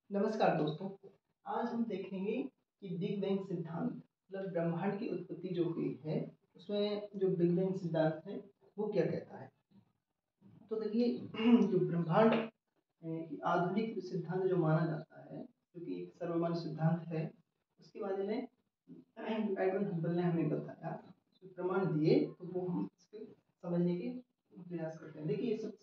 नमस्कार दोस्तों। आज हम देखेंगे कि बिग बैंग सिद्धांत मतलब ब्रह्मांड की उत्पत्ति जो हुई है उसमें जो बिग बैंग सिद्धांत है वो क्या कहता है। तो देखिए जो ब्रह्मांड की आधुनिक सिद्धांत जो माना जाता है जो कि एक सर्वमान्य सिद्धांत है उसके बारे में एडवर्ड हबल ने हमें बताया, जो प्रमाण दिए तो वो हम इसके समझने के प्रयास करते हैं। देखिए ये सब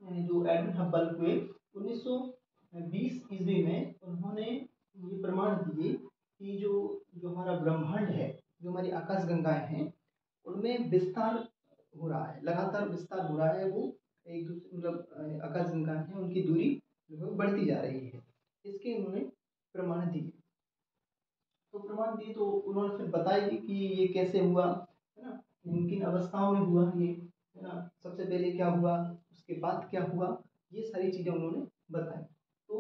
जो एडवर्ड हबल हुए 1920 ईस्वी में उन्होंने ये प्रमाण दिए कि जो जो हमारा ब्रह्मांड है, जो हमारी आकाश गंगाएं हैं, उनमें विस्तार हो रहा है, लगातार विस्तार हो रहा है। वो एक दूसरे मतलब आकाश गंगाएं हैं उनकी दूरी जो है बढ़ती जा रही है। इसके उन्होंने प्रमाण दिए। तो प्रमाण दिए तो उन्होंने फिर बताया कि ये कैसे हुआ, है ना, किन किन अवस्थाओं में हुआ ये, है ना, सबसे पहले क्या हुआ, उसके बाद क्या हुआ, ये सारी चीजें उन्होंने बताई। तो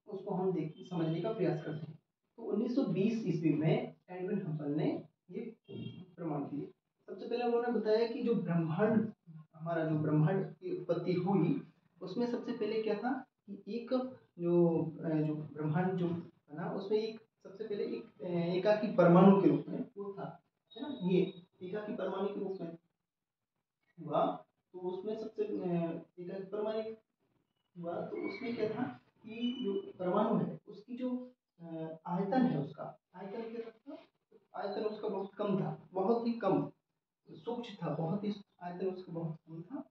उसको हम देख समझने का प्रयास करते हैं। तो 1920 ईस्वी में एडविन हबल ने ये प्रमाण दिए। सबसे पहले उन्होंने बताया कि जो ब्रह्मांड, हमारा जो ब्रह्मांड की उत्पत्ति हुई उसमें सबसे पहले क्या था कि एक जो ब्रह्मांड जो बना उसमें एक सबसे पहले एक एकाकी परमाणु के रूप में वो था, है ना, ये एकाकी परमाणु के रूप में हुआ। तो उसमें सबसे एकाकी परमाणु हुआ तो उसमें क्या था कि जो परमाणु है उसकी जो आयतन है, उसका आयतन क्या था, आयतन उसका बहुत कम था, बहुत ही कम सूक्ष्म था, बहुत ही आयतन उसका बहुत कम था।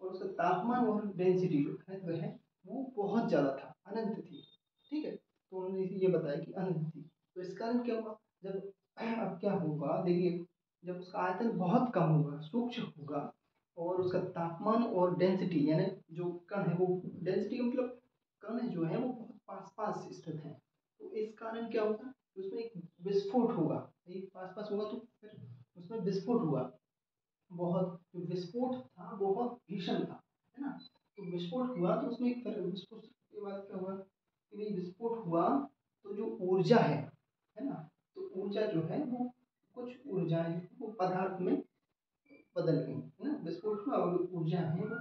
और उसका तापमान और डेंसिटी जो घनत्व है वो बहुत ज़्यादा था, अनंत थी। ठीक है, तो उन्होंने ये बताया कि अनंत थी। तो इस कारण क्या हुआ, जब अब क्या होगा देखिए, जब उसका आयतन बहुत कम होगा, सूक्ष्म होगा, और उसका तापमान और डेंसिटी यानी जो कण है वो डेंसिटी मतलब कण जो है वो बहुत पास पास स्थित है। तो इस कारण क्या होगा, उसमें एक विस्फोट होगा, एक पास पास होगा तो फिर उसमें विस्फोट हुआ। बहुत जो विस्फोट था वो बहुत भीषण था, है ना। तो विस्फोट हुआ तो उसमें फिर विस्फोट के बाद क्या हुआ कि भाई विस्फोट हुआ तो जो ऊर्जा है ना, तो ऊर्जा जो है वो कुछ ऊर्जाएं वो पदार्थ में बदल गई, है ना। विस्फोट हुआ और ऊर्जा है वो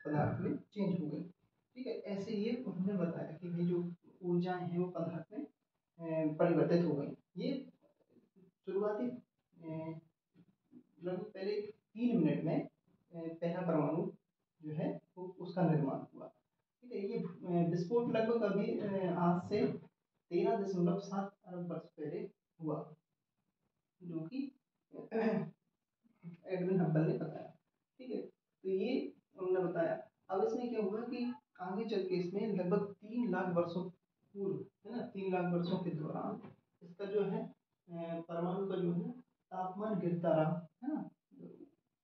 पदार्थ में चेंज हो गई। ठीक है, ऐसे ये उन्होंने बताया कि भाई जो ऊर्जाएं हैं वो पदार्थ में परिवर्तित हो गई। ये शुरुआती लगभग पहले 3 मिनट में पहला परमाणु जो है वो उसका निर्माण हुआ। ठीक है, ये विस्फोट लगभग अभी आज से 13.7 अरब वर्ष पहले हुआ, जो कि एडविन हब्बल ने बताया। ठीक है, तो ये उन्होंने बताया। अब इसमें क्या हुआ कि आगे चल के इसमें लगभग 3 लाख वर्षों पूर्व, है ना, 3 लाख वर्षों के दौरान इसका जो है परमाणु का जो है तापमान गिरता रहा, है ना।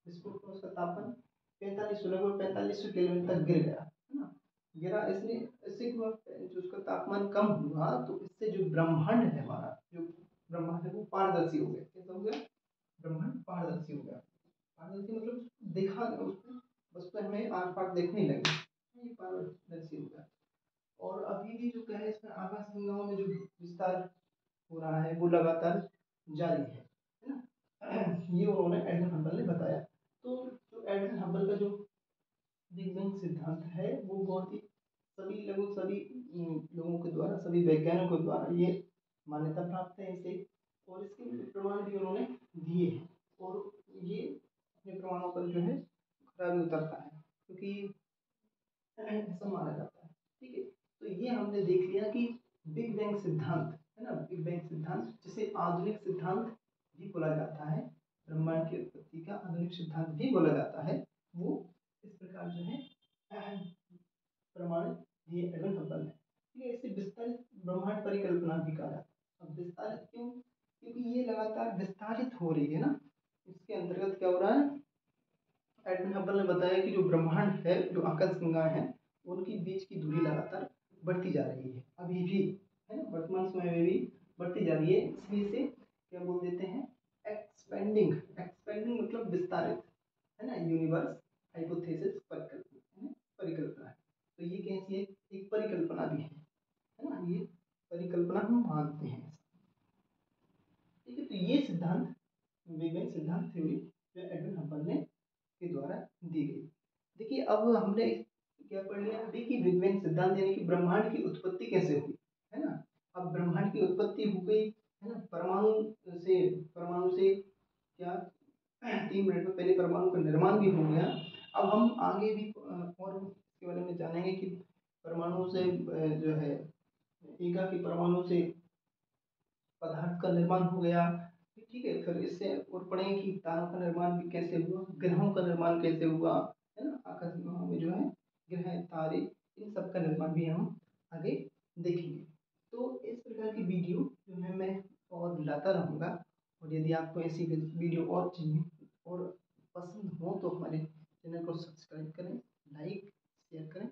विस्फोट में उसका तापमान 4500 लगभग 4500 केल्विन तक गिर गया, है ना। गिरा इसलिए, इससे हुआ जो उसका तापमान कम हुआ तो इससे जो ब्रह्मांड है हमारा, जो ब्रह्मांड है वो पारदर्शी हो गया। कैसा हो गया, ब्रह्मांड पारदर्शी हो गया। पारदर्शी मतलब देखा उसमें बस पे हमें आर पार देखने लगे, ये पारदर्शी हो गया। और अभी भी जो क्या है इसमें आकाश गंगाओं में जो विस्तार हो रहा है वो लगातार जारी है ना। ये उन्होंने एडविन हबल ने बताया। तो जो एडविन हबल का जो बिग बैंग सिद्धांत है वो बहुत ही सभी लगभग सभी लोगों के द्वारा, सभी वैज्ञानिकों द्वारा ये मान्यता प्राप्त है इसे, और इसके प्रमाण भी उन्होंने दिए हैं। और ये अपने प्रमाणों पर जो है खरा भी उतरता है, क्योंकि ऐसा माना जाता है। ठीक है, तो ये हमने देख लिया कि बिग बैंग सिद्धांत, है ना, बिग बैंग सिद्धांत जिसे आधुनिक सिद्धांत भी बोला जाता है, ब्रह्मांड की उत्पत्ति का आधुनिक सिद्धांत भी बोला जाता है, वो इस प्रकार जो है प्रमाण दिए एडविन हबल ने। ठीक है, इसे विस्तारित ब्रह्मांड परिकल्पना भी कहा जाता है। अब विस्तारित क्यों, क्योंकि ये लगातार विस्तारित हो रही है ना। इसके अंतर्गत क्या हो रहा है, एडविन हबल ने बताया कि जो ब्रह्मांड है, जो आकाशगंगा है, उनकी बीच की दूरी लगातार बढ़ती जा रही है अभी भी, है ना, वर्तमान समय में भी बढ़ती जा रही है। इसलिए इसे क्या बोल देते हैं, एक्सपेंडिंग। एक्सपेंडिंग मतलब विस्तारित, है ना, यूनिवर्स हाइपोथेसिस परिकल्पना, परिकल्पना है। तो ये कैसी है, एक परिकल्पना भी है ना, ये परिकल्पना हम मानते हैं। ठीक है, तो ये सिद्धांत बिग बैंग सिद्धांत थ्योरी जो एडविन हबल ने के द्वारा दी गई। देखिए अब हमने क्या पढ़ लिया अभी कि बिग बैंग सिद्धांत यानी कि ब्रह्मांड की उत्पत्ति कैसे हुई, है ना। अब ब्रह्मांड की उत्पत्ति हो गई, है ना, परमाणु से क्या 3 मिनट में पहले परमाणु का निर्माण भी हो गया। अब हम आगे भी और इसके बारे में जानेंगे कि परमाणु से जो है एका की परमाणु से पदार्थ का निर्माण हो गया, ठीक है। फिर इससे और पढ़ेंगे कि तारों का निर्माण भी कैसे हुआ, ग्रहों का निर्माण कैसे हुआ, है ना, आकाश में जो है ग्रह तारे इन सब का निर्माण भी हम आगे देखेंगे। तो इस प्रकार की वीडियो जो है मैं और लाता रहूँगा, और यदि आपको ऐसी वीडियो और चाहिए और पसंद हो तो हमारे चैनल को सब्सक्राइब करें, लाइक शेयर करें